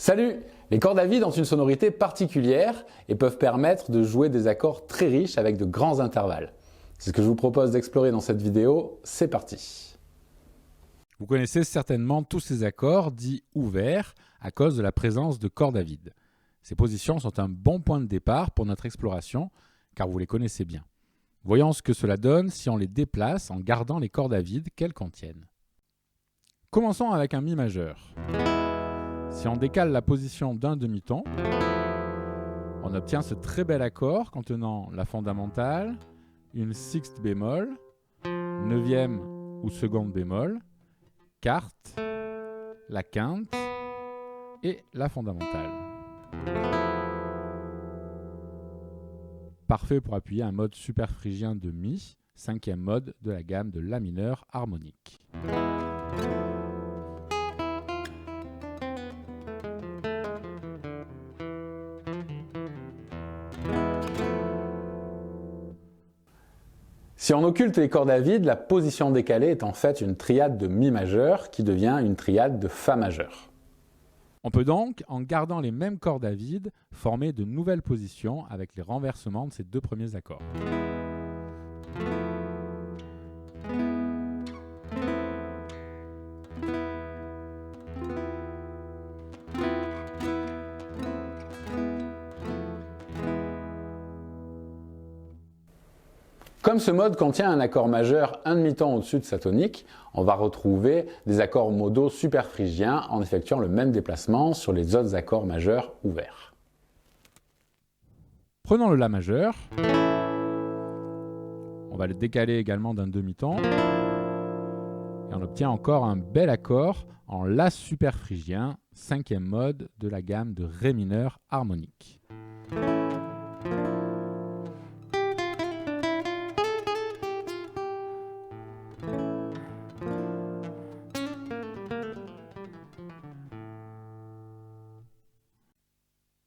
Salut! Les cordes à vide ont une sonorité particulière et peuvent permettre de jouer des accords très riches avec de grands intervalles. C'est ce que je vous propose d'explorer dans cette vidéo, c'est parti! Vous connaissez certainement tous ces accords dits ouverts à cause de la présence de cordes à vide. Ces positions sont un bon point de départ pour notre exploration car vous les connaissez bien. Voyons ce que cela donne si on les déplace en gardant les cordes à vide qu'elles contiennent. Commençons avec un Mi majeur. Si on décale la position d'un demi-ton, on obtient ce très bel accord contenant la fondamentale, une sixte bémol, neuvième ou seconde bémol, quarte, la quinte et la fondamentale. Parfait pour appuyer un mode superphrygien de Mi, cinquième mode de la gamme de La mineur harmonique. Si on occulte les cordes à vide, la position décalée est en fait une triade de Mi majeur qui devient une triade de Fa majeur. On peut donc, en gardant les mêmes cordes à vide, former de nouvelles positions avec les renversements de ces deux premiers accords. Comme ce mode contient un accord majeur un demi-ton au-dessus de sa tonique, on va retrouver des accords modaux superphrygiens en effectuant le même déplacement sur les autres accords majeurs ouverts. Prenons le La majeur. On va le décaler également d'un demi-ton. Et on obtient encore un bel accord en La superphrygien, cinquième mode de la gamme de Ré mineur harmonique.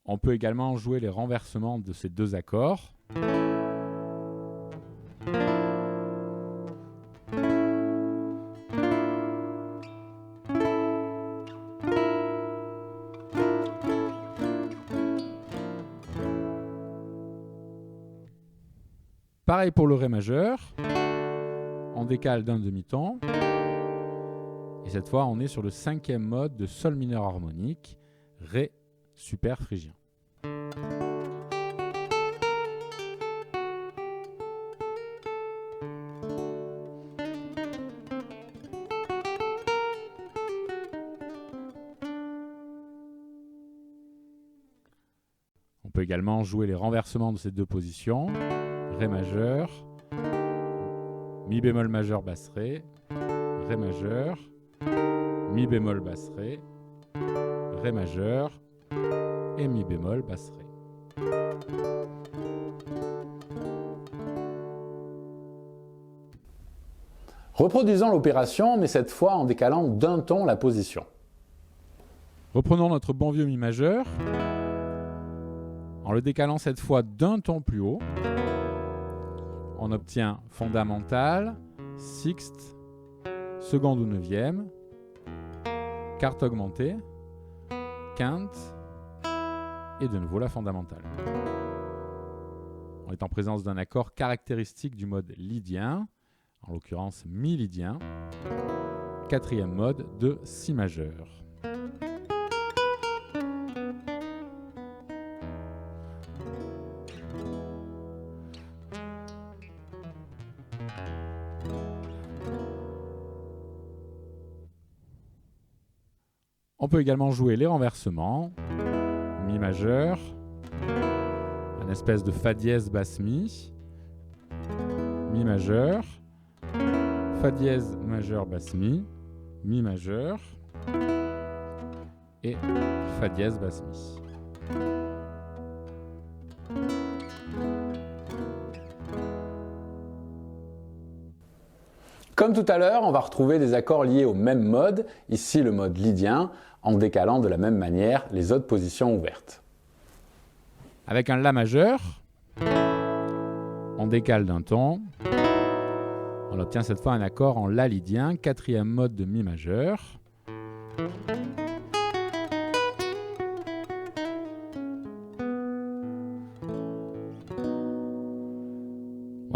On peut également jouer les renversements de ces deux accords. Pareil pour le Ré majeur. On décale d'un demi-ton. Et cette fois, on est sur le cinquième mode de Sol mineur harmonique, Ré superphrygien. On peut également jouer les renversements de ces deux positions. Ré majeur, Mi bémol majeur basse Ré, Ré majeur, Mi bémol basse Ré, Ré majeur et Mi bémol basse Ré. Reproduisons l'opération, mais cette fois en décalant d'un ton la position. Reprenons notre bon vieux Mi majeur, en le décalant cette fois d'un ton plus haut. On obtient fondamentale, sixte, seconde ou neuvième, quarte augmentée, quinte et de nouveau la fondamentale. On est en présence d'un accord caractéristique du mode lydien, en l'occurrence Mi lydien, quatrième mode de Si majeur. On peut également jouer les renversements. Mi majeur, un espèce de Fa dièse basse Mi, Mi majeur, Fa dièse majeur basse Mi, Mi majeur et Fa dièse basse Mi. Comme tout à l'heure, on va retrouver des accords liés au même mode, ici le mode lydien, en décalant de la même manière les autres positions ouvertes. Avec un La majeur, on décale d'un ton, on obtient cette fois un accord en La lydien, quatrième mode de Mi majeur.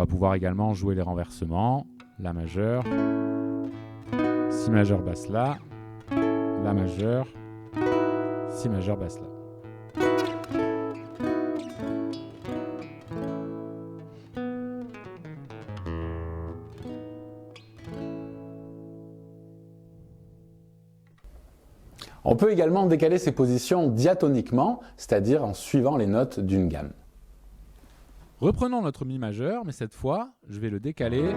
pouvoir également jouer les renversements. La majeure, si majeur basse la, la majeure, si majeur basse la. On peut également décaler ces positions diatoniquement, c'est-à-dire en suivant les notes d'une gamme. Reprenons notre Mi majeur, mais cette fois, je vais le décaler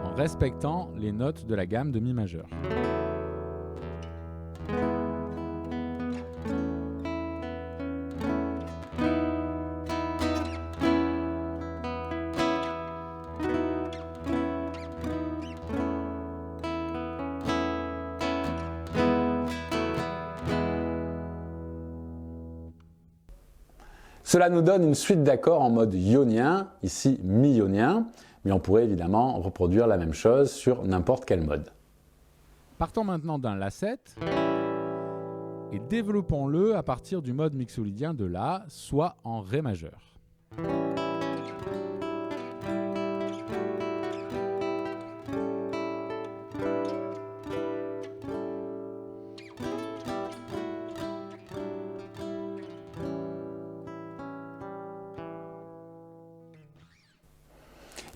en respectant les notes de la gamme de Mi majeur. Cela nous donne une suite d'accords en mode ionien, ici mi-ionien, mais on pourrait évidemment reproduire la même chose sur n'importe quel mode. Partons maintenant d'un La7 et développons-le à partir du mode mixolydien de La, soit en Ré majeur.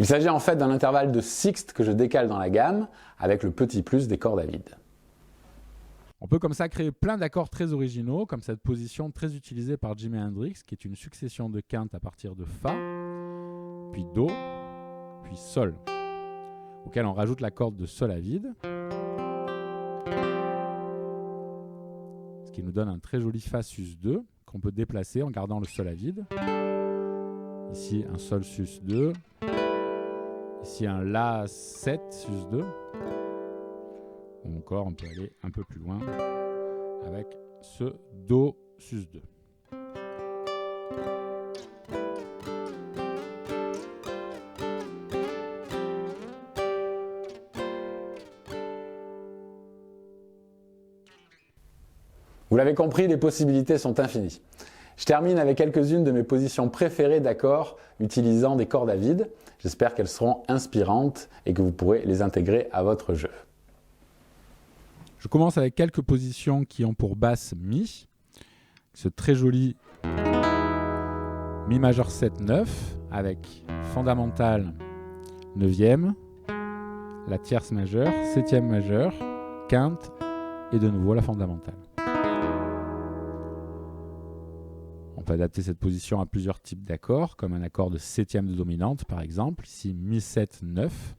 Il s'agit en fait d'un intervalle de sixte que je décale dans la gamme avec le petit plus des cordes à vide. On peut comme ça créer plein d'accords très originaux, comme cette position très utilisée par Jimi Hendrix, qui est une succession de quintes à partir de Fa, puis Do, puis Sol, auquel on rajoute la corde de Sol à vide, ce qui nous donne un très joli Fa sus2 qu'on peut déplacer en gardant le Sol à vide. Ici un Sol sus2, ici un La 7 sus2, ou encore on peut aller un peu plus loin avec ce Do sus2. Vous l'avez compris, les possibilités sont infinies. Je termine avec quelques-unes de mes positions préférées d'accords utilisant des cordes à vide. J'espère qu'elles seront inspirantes et que vous pourrez les intégrer à votre jeu. Je commence avec quelques positions qui ont pour basse Mi, ce très joli Mi majeur 7-9 avec fondamentale 9e, la tierce majeure, 7e majeure, quinte et de nouveau la fondamentale. On peut adapter cette position à plusieurs types d'accords, comme un accord de 7e de dominante par exemple, ici Mi 7, 9.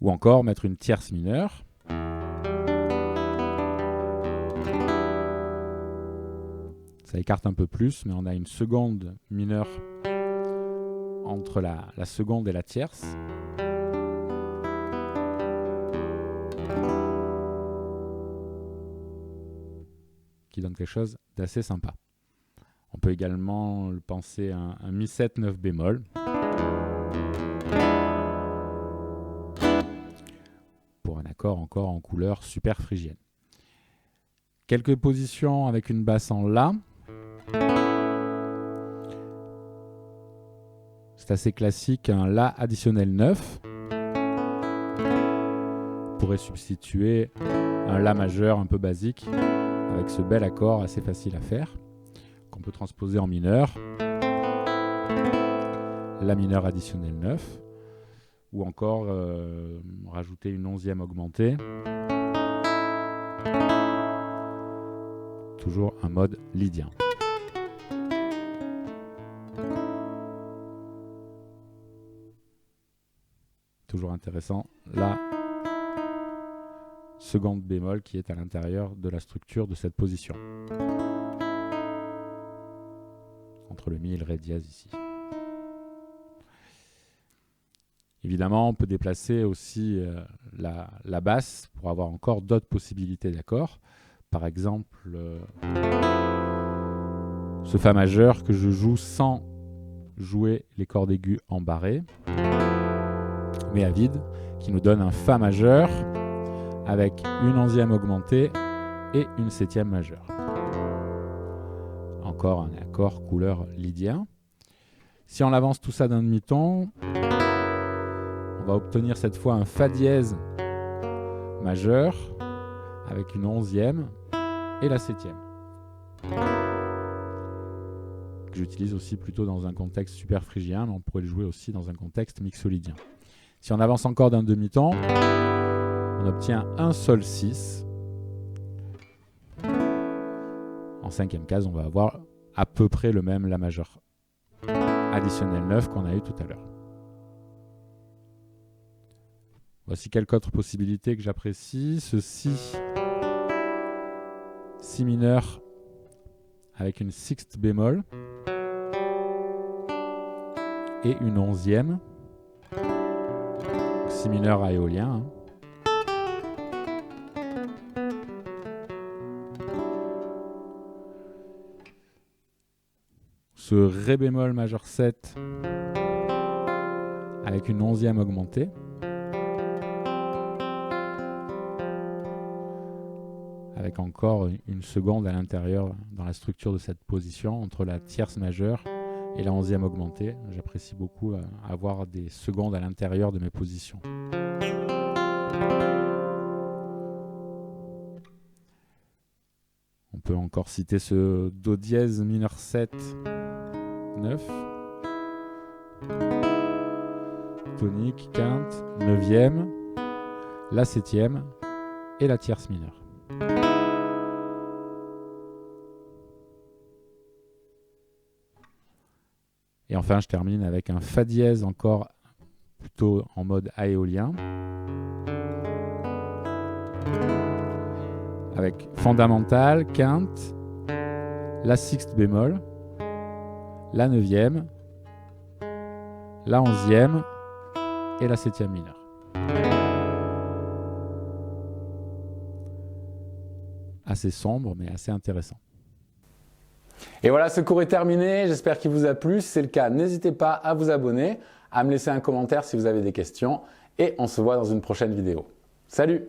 Ou encore mettre une tierce mineure. Ça écarte un peu plus, mais on a une seconde mineure entre la seconde et la tierce. Qui donne quelque chose d'assez sympa. On peut également le penser à un Mi 7, 9 bémol. Pour un accord encore en couleur super phrygienne. Quelques positions avec une basse en La. C'est assez classique, un La additionnel 9. On pourrait substituer un La majeur un peu basique avec ce bel accord assez facile à faire, qu'on peut transposer en mineur. La mineur additionnel 9. Ou encore rajouter une 11e augmentée. Toujours un mode lydien. Toujours intéressant, la seconde bémol qui est à l'intérieur de la structure de cette position. Entre le Mi et le Ré dièse ici. Évidemment, on peut déplacer aussi la basse pour avoir encore d'autres possibilités d'accords. Par exemple, ce Fa majeur que je joue sans jouer les cordes aiguës en barré, mais à vide, qui nous donne un Fa majeur avec une 11e augmentée et une 7e majeure. encore un accord couleur lydien. Si on avance tout ça d'un demi-ton, on va obtenir cette fois un Fa dièse majeur avec une 11e et la 7e. Que j'utilise aussi plutôt dans un contexte super phrygien, mais on pourrait le jouer aussi dans un contexte mixolydien. Si on avance encore d'un demi-ton, on obtient un Sol 6. En 5e case, on va avoir à peu près le même La majeur additionnel 9 qu'on a eu tout à l'heure. Voici quelques autres possibilités que j'apprécie. Ce Si mineur avec une sixte bémol et une 11e. Si mineur à éolien. Ce Ré bémol majeur 7 avec une 11e augmentée. Avec encore une seconde à l'intérieur dans la structure de cette position entre la tierce majeure et la 11e augmentée. J'apprécie beaucoup avoir des secondes à l'intérieur de mes positions. On peut encore citer ce Do dièse mineur 7, 9, tonique, quinte, 9e, la 7e et la tierce mineure. Et enfin, je termine avec un Fa dièse encore plutôt en mode aéolien. Avec fondamentale, quinte, la sixte bémol, la 9e, la 11e et la 7e mineure. Assez sombre, mais assez intéressant. Et voilà, ce cours est terminé. J'espère qu'il vous a plu. Si c'est le cas, n'hésitez pas à vous abonner, à me laisser un commentaire si vous avez des questions. Et on se voit dans une prochaine vidéo. Salut!